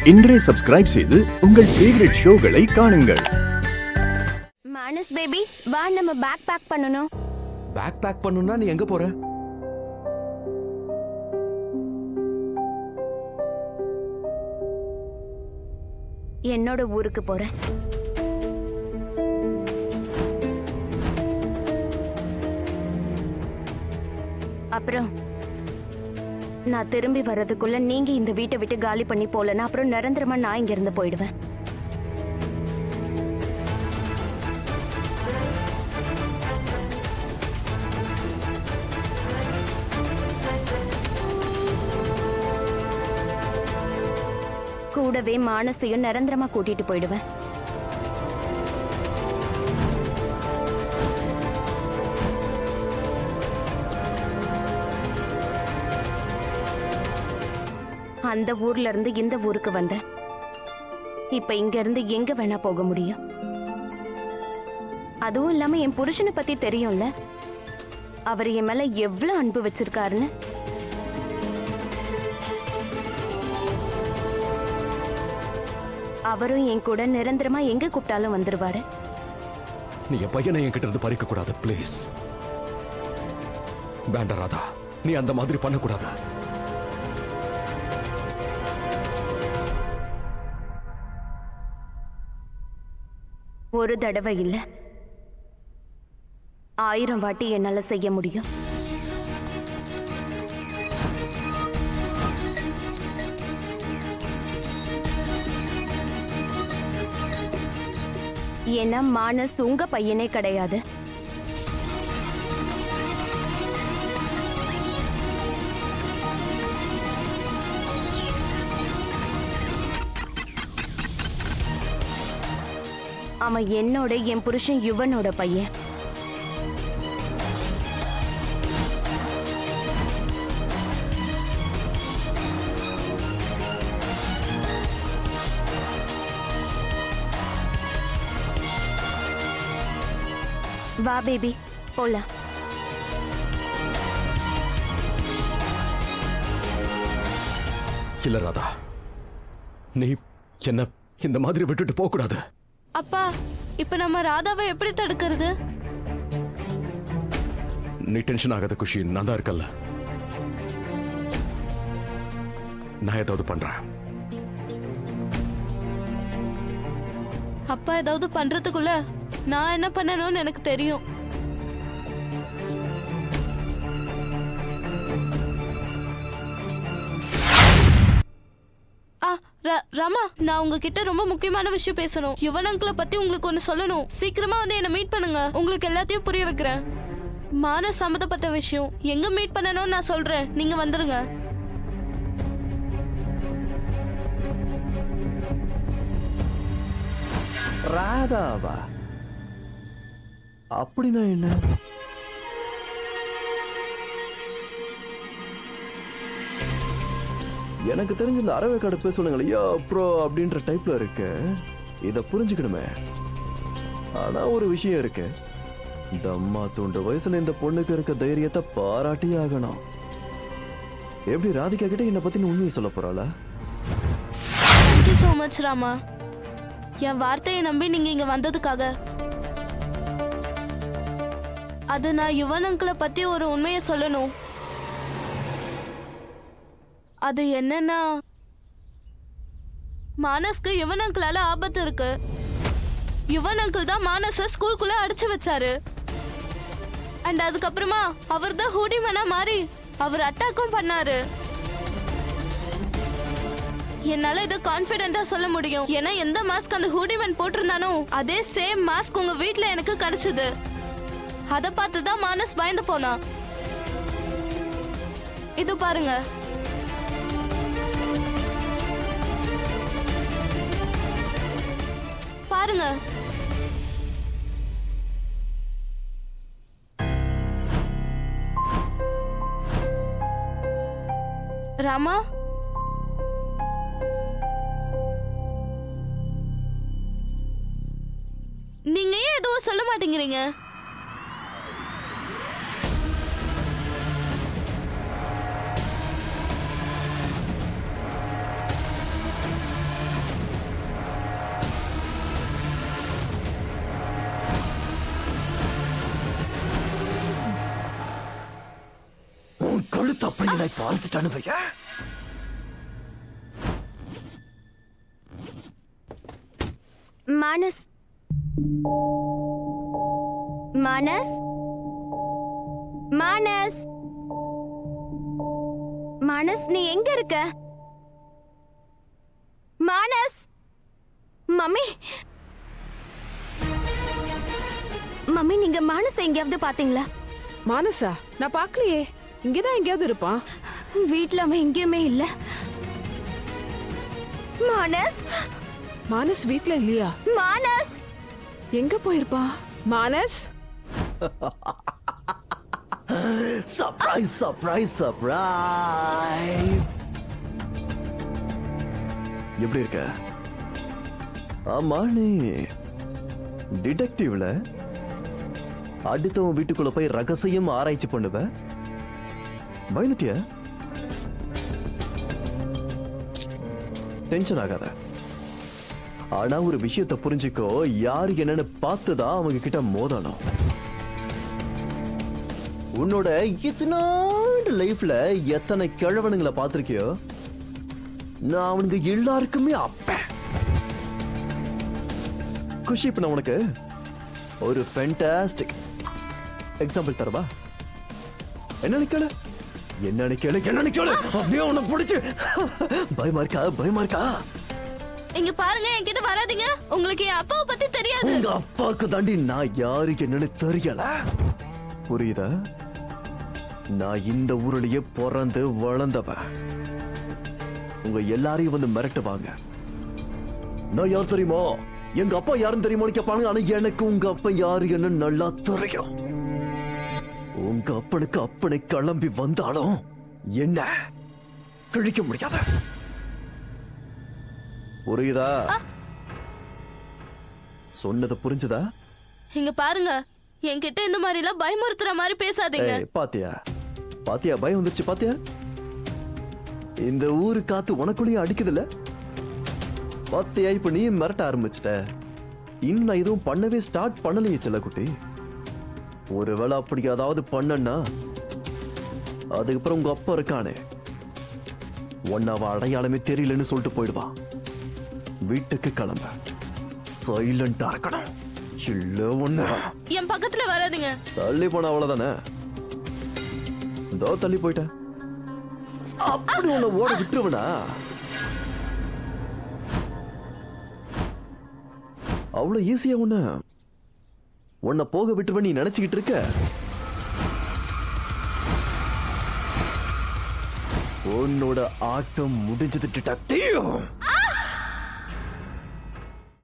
இன்றே சப்ஸ்கிரைப் செய்து உங்கள் ஃபேவரட் ஷோகளை காணுங்கள். மானஸ் பேபி, வா நம்ம பேக் பேக் பண்ணனும். பேக் பேக் பண்ணனும்னா நீ எங்க போற? என்னோட ஊருக்கு போறேன். அப்புறம் நான் திரும்பி வர்றதுக்குள்ள நீங்க இந்த வீட்டை விட்டு காலி பண்ணி போலன்னா அப்புறம் நிரந்தரமா நான் இங்க இருந்து போயிடுவேன். கூடவே மானசையும் நிரந்தரமா கூட்டிட்டு போயிடுவேன். அந்த ஊர்ல இருந்து இந்த ஊருக்கு வந்த இப்ப இங்க இருந்து எங்க வேணா போக முடியும். அதுவும் இல்லாம என் புருஷனை பத்தி தெரியும்ல, அவர் என் மேல எவ்வளவு அன்பு வச்சிருக்காருன்னு. அவரும் என் கூட நிரந்தரமா எங்க கூப்பிட்டாலும் வந்துருவாரு. நீ என் பையனை என்கிட்ட இருந்து பறிக்க கூடாது பிளீஸ். வேண்டாம் ராதா, நீ அந்த மாதிரி பண்ணக்கூடாது. ஒரு தடவை இல்ல, 1000 வாட்டி என்னால செய்ய முடியும். ஏன்னா மானஸ் உங்க பையனே கிடையாது. அவன் என்னோட என் புருஷன் யுவனோட பையன். வா பேபி, போலாம். இல்ல ராதா, நீ என்ன இந்த மாதிரி விட்டுட்டு போக கூடாது. அப்பா, இப்ப நம்ம ராதாவை எப்படி தடுக்கிறது? நீ டென்ஷன் ஆகாத குஷி, நான் தான் இருக்கல்ல. நான் ஏதாவது பண்றேன். அப்பா ஏதாவது பண்றதுக்குள்ள நான் என்ன பண்ணணும்னு எனக்கு தெரியும். ராமா, நான் உங்ககிட்ட ரொம்ப முக்கியமான விஷயம் பேசணும். யுவன் அங்கிளை பத்தி உங்களுக்கு ஒன்னு சொல்லணும். சீக்கிரமா வந்து என்ன மீட் பண்ணுங்க, உங்களுக்கு எல்லாத்தையும் புரிய வைக்கிறேன். மானஸ் சம்மந்தப்பட்ட விஷயம். எங்க மீட் பண்ணணும்னு நான் சொல்றேன், நீங்க வந்துருங்க. ராதாவா? அப்படின்னா என்ன? எனக்கு தெரிஞ்ச இந்த அரவேக்காடு பேசுவாங்க இல்லையா, ப்ரோ அப்படின்ற டைப்ல இருக்கு. இத புரிஞ்சுக்கணுமே. ஆனா ஒரு விஷயம் இருக்கு, இந்த அம்மா தூண்டு வயசுல இந்த பொண்ணுக்கு இருக்க தைரியத்தை பாராட்டி ஆகணும். எப்படி ராதிகா கிட்ட என்னை பத்தி உண்மையை சொல்ல போறாளா? தேங்க்யூ சோ மச் ராமா, என் வார்த்தையை நம்பி நீங்க இங்க வந்ததுக்காக. அது நான் யுவன் அங்கிளை பத்தி ஒரு உண்மையை சொல்லணும். அது என்னன்னா, மானஸ்க்கு யுவன் அங்கிளால ஆபத்து இருக்கு. யுவன் அங்கிள் தான் மானஸ ஸ்கூலுக்குள்ள அடைச்சு வச்சாரு. அண்ட் அதுக்கப்புறமா அவர் தான் ஹூடிமேனா மாறி அவர் அட்டாக்கும் பண்ணாரு. என்னால இதை கான்பிடென்ட்டா சொல்ல முடியும், ஏன்னா எந்த மாஸ்க் அந்த ஹூடிமேன் போட்டிருந்தானோ அதே சேம் மாஸ்க் உங்க வீட்ல எனக்கு கிடைச்சது. அத பார்த்து தான் மானஸ் பயந்து போனா. இது பாருங்க. பாருங்க. ராமா, நீங்க ஏன் எதுவும் சொல்ல மாட்டேங்கிறீங்க? மானாய் பார்த்துட்டானு வையா. மானஸ் மானஸ் மானஸ் மானஸ், நீ எங்க இருக்க? மானஸ், மம்மி மம்மி, நீங்க மானஸ் எங்கேயாவது பாத்தீங்களா? மானசா? நான் பார்க்கலையே. இங்கதான் எங்கேயாவது இருப்பான். வீட்ல அவன் எங்கேயுமே இல்ல. மானஸ், மானஸ் வீட்ல இல்லையா? மானஸ் எங்க போயிருப்பான்? Manas, surprise surprise surprise. எப்படி இருக்க? ஆமா, நீ டிடெக்டிவ்ல அடுத்தவன் வீட்டுக்குள்ள போய் ரகசியம் ஆராய்ச்சி பண்ணுவ. பயந்துட்டியா? டென்ஷன் ஆகாத. ஆனா ஒரு விஷயத்தை புரிஞ்சுக்கோ, யாரு என்னன்னு பார்த்துதான் அவங்க கிட்ட மோதணும். உன்னோட இத்தனாண்டு லைஃப்ல எத்தனை கிழவனுங்களை பார்த்திருக்கியோ, நான் அவனுங்க எல்லாருக்குமே அப்பேன். குஷி, இப்ப நான் உனக்கு ஒரு ஃபேண்டாஸ்டிக் எக்ஸாம்பிள் தரவா? என்ன கேளு, என்ன கேளு, என்ன கேளு. அப்படியே உன்னை பிடிச்சு. பயமா இருக்கா? பயமா இருக்கா? இங்க பாருங்க, என்கிட்ட வராதீங்க. உங்களுக்கு என் அப்பாவை பத்தி தெரியாது. உங்க அப்பாவுக்கு தாண்டி நான் யாருக்கு என்னன்னு தெரியல. புரியுதா? நான் இந்த ஊர்லயே பிறந்து வளர்ந்தவன். உங்க எல்லாரையும் வந்து மிரட்டுவாங்க. நான் யார் தெரியுமா, எங்க அப்பா யாருன்னு தெரியுமான்னு கேட்பாங்க. ஆனா எனக்கு உங்க அப்பா யாரு என்ன நல்லா தெரியும். உங்க அப்பனுக்கு அப்பனை கிளம்பி வந்தாலும் என்ன கிழிக்க முடியாத. புரியுதா? சொன்னது புரிஞ்சுதா? இங்க பாருங்க, என்கிட்ட இந்த மாதிரி எல்லாம் பயமுறுத்துற மாதிரி பேசாதீங்க. ஏய், பாத்தியா பாத்தியா, பயம் வந்துருச்சு பாத்தியா? இந்த ஊரு காத்து உனக்குள்ளேயும் அடிக்குதுல்ல? பாத்தியா, இப்ப நீ மிரட்ட ஆரம்பிச்சிட்ட. இன்னும் நான் எதுவும் பண்ணவே ஸ்டார்ட் பண்ணலையே செல்லக்குட்டி. ஒருவேளை அப்படி ஏதாவது பண்ணனா, அதுக்கப்புறம் உங்க அப்பா இருக்கானே, உன்னை அவ அடையாளமே தெரியலன்னு சொல்லிட்டு போயிடுவான். வீட்டுக்கு கிளம்ப. சைலண்டா இருக்கணும். இல்ல ஒண்ணு என் பக்கத்துல வராதீங்க. தள்ளி போன அவ்வளவுதானே. இதோ தள்ளி போயிட்ட. அப்படி உன்னை ஓட விட்டுருவனா? அவ்வளவு ஈஸியா உன்னை போக விட்டுருவ நீ நினைச்சுக்கிட்டு இருக்க? உன்னோட ஆட்டம் முடிஞ்சது டிடெக்டிவ்.